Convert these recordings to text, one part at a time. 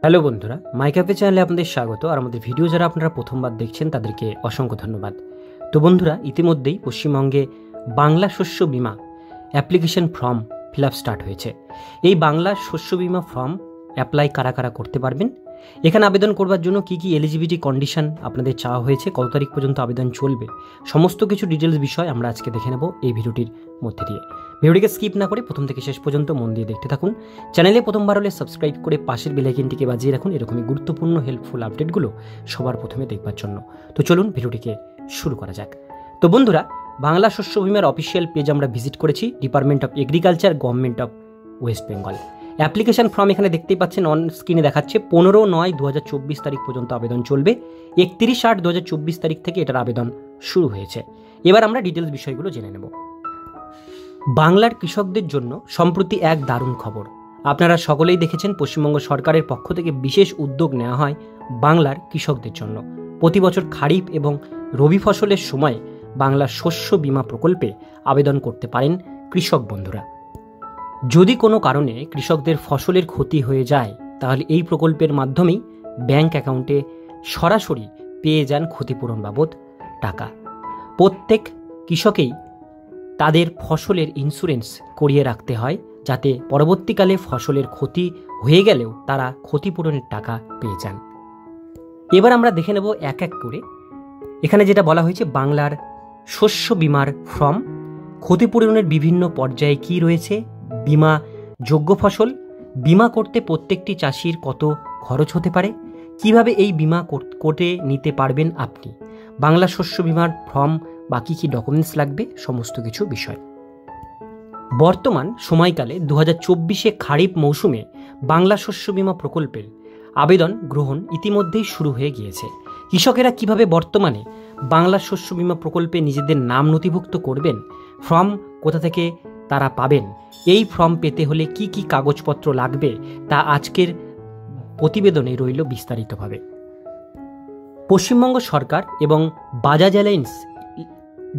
Hello বন্ধুরা, মাই cafe চ্যানেলে আপনাদের স্বাগত। আর আমাদের ভিডিও যারা আপনারা প্রথমবার দেখছেন তাদেরকে অসংখ্য ধন্যবাদ। তো বন্ধুরা, ইতিমধ্যেই পশ্চিমবঙ্গে বাংলা শস্য বিমা application form fill up start হয়েছে। এই বাংলা শস্য বিমা ফর্ম অ্যাপ্লাই কারা কারা করতে পারবেন, এখানে আবেদন করবার জন্য কী কী এলিজিবিলিটি কন্ডিশন আপনাদের চাওয়া হয়েছে, কত তারিখ পর্যন্ত আবেদন চলবে, সমস্ত কিছু ডিটেলস বিষয় আমরা আজকে দেখে নেব এই ভিডিওটির মধ্যে দিয়ে। ভিডিওটিকে স্কিপ না করে প্রথম থেকে শেষ পর্যন্ত মন দিয়ে দেখতে থাকুন। চ্যানেলে প্রথমবার হলে সাবস্ক্রাইব করে পাশের বেল আইকনটিকে বাজিয়ে রাখুন এরকমই গুরুত্বপূর্ণ হেল্পফুল আপডেটগুলো সবার প্রথমে দেখবার জন্য। তো চলুন ভিডিওটিকে শুরু করা যাক। তো বন্ধুরা, বাংলা শস্য বিমার অফিসিয়াল পেজ আমরা ভিজিট করেছি, department of agriculture, government of West Bengal. Application form এখানে দেখতেই পাচ্ছেন, অন স্ক্রিনে দেখাচ্ছে 15/9/2024 তারিখ পর্যন্ত আবেদন চলবে। 31/8/2024 তারিখ থেকে এটার আবেদন শুরু হয়েছে। এবার আমরা ডিটেলস বিষয়গুলো জেনে নেব। বাংলার কৃষকদের জন্য সম্প্রতি এক দারুণ খবর। আপনারা সকলেই দেখেছেন, পশ্চিমবঙ্গ সরকারের পক্ষ থেকে বিশেষ উদ্যোগ নেওয়া হয় বাংলার কৃষকদের জন্য। প্রতি বছর খারিফ এবং রবি ফসলের সময় বাংলা শস্য বীমা প্রকল্পে আবেদন করতে পারেন কৃষক বন্ধুরা। যদি কোনো কারণে কৃষকদের ফসলের ক্ষতি হয়ে যায়, তাহলে এই প্রকল্পের মাধ্যমেই ব্যাংক অ্যাকাউন্টে সরাসরি পেয়ে যান ক্ষতিপূরণ বাবদ টাকা। প্রত্যেক কৃষকেই তাদের ফসলের ইন্স্যুরেন্স করিয়ে রাখতে হয়, যাতে পরবর্তীকালে ফসলের ক্ষতি হয়ে গেলেও তারা ক্ষতিপূরণের টাকা পেয়ে যান। এবার আমরা দেখে নেব এক এক করে। এখানে যেটা বলা হয়েছে, বাংলার শস্য বীমার ফর্ম, ক্ষতিপূরণের বিভিন্ন পর্যায়ে কি রয়েছে, বীমা যোগ্য ফসল, বীমা করতে প্রত্যেকটি চাষির কত খরচ হতে পারে, কিভাবে এই বীমা করতে নিতে পারবেন আপনি, বাংলা শস্য বীমার ফর্ম বা কী কী ডকুমেন্টস লাগবে, সমস্ত কিছু বিষয়। বর্তমান সময়কালে 2024 খারিফ মৌসুমে বাংলা শস্য বীমা প্রকল্পের আবেদন গ্রহণ ইতিমধ্যেই শুরু হয়ে গিয়েছে। কৃষকেরা কিভাবে বর্তমানে বাংলা শস্য বীমা প্রকল্পে নিজেদের নাম নথিভুক্ত করবেন, ফর্ম কোথা থেকে তারা পাবেন, এই ফর্ম পেতে হলে কি কি কাগজপত্র লাগবে, তা আজকের প্রতিবেদনে রইল বিস্তারিতভাবে। পশ্চিমবঙ্গ সরকার এবং Bajaj alliance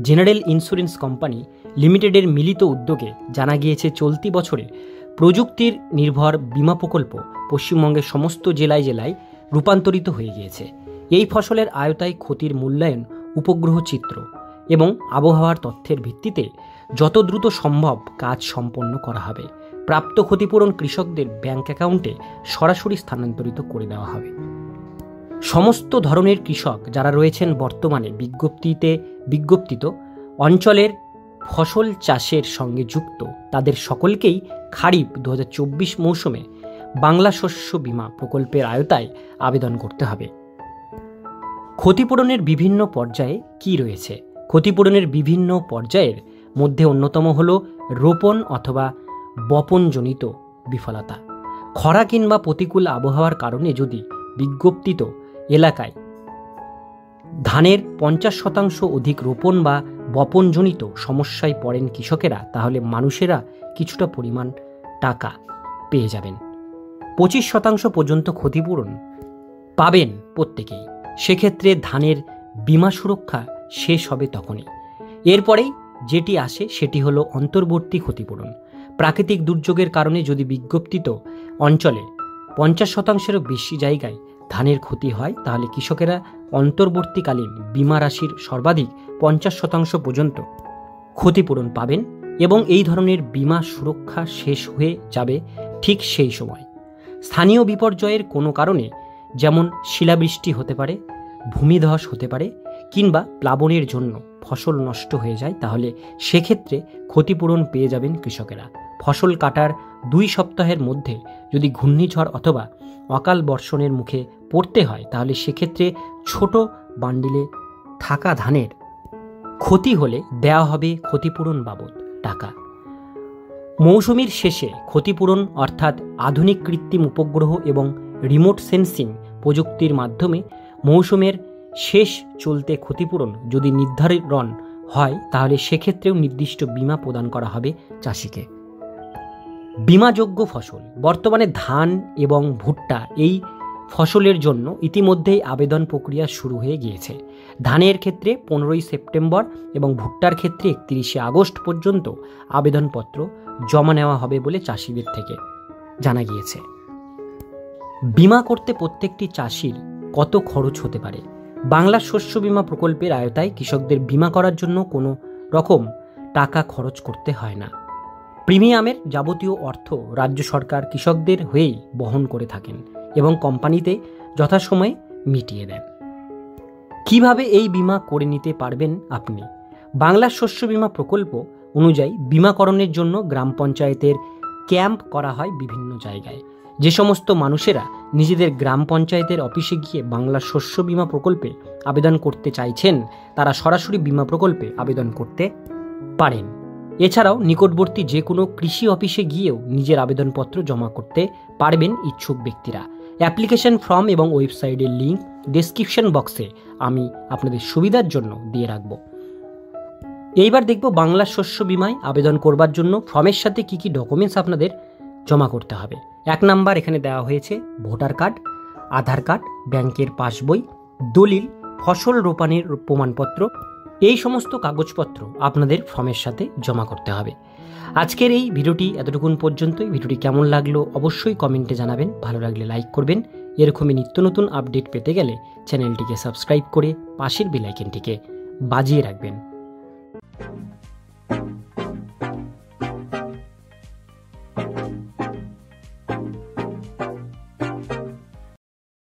general insurance company লিমিটেডের মিলিত উদ্যোগে জানা গিয়েছে, চলতি বছরে প্রযুক্তির নির্ভর বীমা প্রকল্প পশ্চিমবঙ্গের সমস্ত জেলায় জেলায় রূপান্তরিত হয়ে গিয়েছে। এই ফসলের আয়তায় ক্ষতির মূল্যায়ন, উপগ্রহ চিত্র এবং আবহাওয়ার তথ্যের ভিত্তিতে যত দ্রুত সম্ভব কাজ সম্পন্ন করা হবে। প্রাপ্ত ক্ষতিপূরণ কৃষকদের ব্যাংক অ্যাকাউন্টে সরাসরি স্থানান্তরিত করে দেওয়া হবে। সমস্ত ধরনের কৃষক যারা রয়েছেন বর্তমানে বিজ্ঞপ্তিত অঞ্চলের ফসল চাষের সঙ্গে যুক্ত, তাদের সকলকেই খারিফ 2024 মৌসুমে বাংলা শস্য বীমা প্রকল্পের আওতায় আবেদন করতে হবে। ক্ষতিপূরণের বিভিন্ন পর্যায়ে কি রয়েছে? ক্ষতিপূরণের বিভিন্ন পর্যায়ের মধ্যে অন্যতম হল রোপণ অথবা বপনজনিত বিফলতা। খরা কিংবা প্রতিকূল আবহাওয়ার কারণে যদি বিজ্ঞপ্তিত এলাকায় ধানের 50% অধিক রোপণ বা বপনজনিত সমস্যায় পড়েন কৃষকেরা, তাহলে মানুষেরা কিছুটা পরিমাণ টাকা পেয়ে যাবেন। 25% পর্যন্ত ক্ষতিপূরণ পাবেন প্রত্যেকেই। সেক্ষেত্রে ধানের বীমা সুরক্ষা শেষ হবে তখনই। এরপরেই যেটি আসে সেটি হলো অন্তর্বর্তী ক্ষতিপূরণ। প্রাকৃতিক দুর্যোগের কারণে যদি বিজ্ঞপ্তিত অঞ্চলে 50%-এরও বেশি জায়গায় ধানের ক্ষতি হয়, তাহলে কৃষকেরা অন্তর্বর্তীকালীন বীমা রাশির সর্বাধিক 50% পর্যন্ত ক্ষতিপূরণ পাবেন এবং এই ধরনের বীমা সুরক্ষা শেষ হয়ে যাবে ঠিক সেই সময়। স্থানীয় বিপর্যয়ের কোনো কারণে, যেমন শিলাবৃষ্টি হতে পারে, ভূমিধস হতে পারে কিংবা প্লাবনের জন্য ফসল নষ্ট হয়ে যায়, তাহলে সেক্ষেত্রে ক্ষতিপূরণ পেয়ে যাবেন কৃষকেরা। ফসল কাটার 2 সপ্তাহের মধ্যে যদি ঘূর্ণিঝড় অথবা অকাল বর্ষণের মুখে পড়তে হয়, তাহলে সেক্ষেত্রে ছোট বান্ডিলে থাকা ধানের ক্ষতি হলে দেওয়া হবে ক্ষতিপূরণ বাবদ টাকা। মৌসুমীর শেষে ক্ষতিপূরণ অর্থাৎ আধুনিক কৃত্রিম উপগ্রহ এবং রিমোট সেন্সিং প্রযুক্তির মাধ্যমে মৌসুমের শেষ চলতে ক্ষতিপূরণ যদি নির্ধারণ হয়, তাহলে সেক্ষেত্রেও নির্দিষ্ট বীমা প্রদান করা হবে চাষিকে। বীমাযোগ্য ফসল, বর্তমানে ধান এবং ভুট্টা এই ফসলের জন্য ইতিমধ্যেই আবেদন প্রক্রিয়া শুরু হয়ে গিয়েছে। ধানের ক্ষেত্রে 15 সেপ্টেম্বর এবং ভুট্টার ক্ষেত্রে 31 আগস্ট পর্যন্ত আবেদনপত্র জমা নেওয়া হবে বলে চাষিদের থেকে জানা গিয়েছে। বিমা করতে প্রত্যেকটি চাষির কত খরচ হতে পারে? বাংলা শস্য বীমা প্রকল্পের আওতায় কৃষকদের বিমা করার জন্য কোনো রকম টাকা খরচ করতে হয় না। প্রিমিয়ামের যাবতীয় অর্থ রাজ্য সরকার কৃষকদের হয়েই বহন করে থাকেন এবং কোম্পানিতে যথাসময়ে মিটিয়ে দেন। কিভাবে এই বিমা করে নিতে পারবেন আপনি? বাংলা শস্য বীমা প্রকল্প অনুযায়ী বিমাকরণের জন্য গ্রাম পঞ্চায়েতের ক্যাম্প করা হয় বিভিন্ন জায়গায়। যে সমস্ত মানুষেরা নিজেদের গ্রাম পঞ্চায়েতের অফিসে গিয়ে বাংলা শস্য বীমা প্রকল্পে আবেদন করতে চাইছেন, তারা সরাসরি বীমা প্রকল্পে আবেদন করতে পারেন। এছাড়াও নিকটবর্তী যে কোনো কৃষি অফিসে গিয়েও নিজের আবেদনপত্র জমা করতে পারবেন ইচ্ছুক ব্যক্তিরা। অ্যাপ্লিকেশন ফর্ম এবং ওয়েবসাইটের লিঙ্ক ডেসক্রিপশন বক্সে আমি আপনাদের সুবিধার জন্য দিয়ে রাখব। এইবার দেখব বাংলা শস্য বীমায় আবেদন করবার জন্য ফর্মের সাথে কি কি ডকুমেন্টস আপনাদের জমা করতে হবে। 1 নাম্বার এখানে দেওয়া হয়েছে ভোটার কার্ড, আধার কার্ড, ব্যাংকের পাসবই, দলিল, ফসল রোপণের প্রমাণপত্র, এই সমস্ত কাগজপত্র আপনাদের ফর্মের সাথে জমা করতে হবে। আজকের এই ভিডিওটি এতটুকুন পর্যন্তই। ভিডিওটি কেমন লাগলো অবশ্যই কমেন্টে জানাবেন। ভালো লাগলে লাইক করবেন। এরকমই নিত্য নতুন আপডেট পেতে গেলে চ্যানেলটিকে সাবস্ক্রাইব করে পাশের বেল আইকনটিকে বাজিয়ে রাখবেন।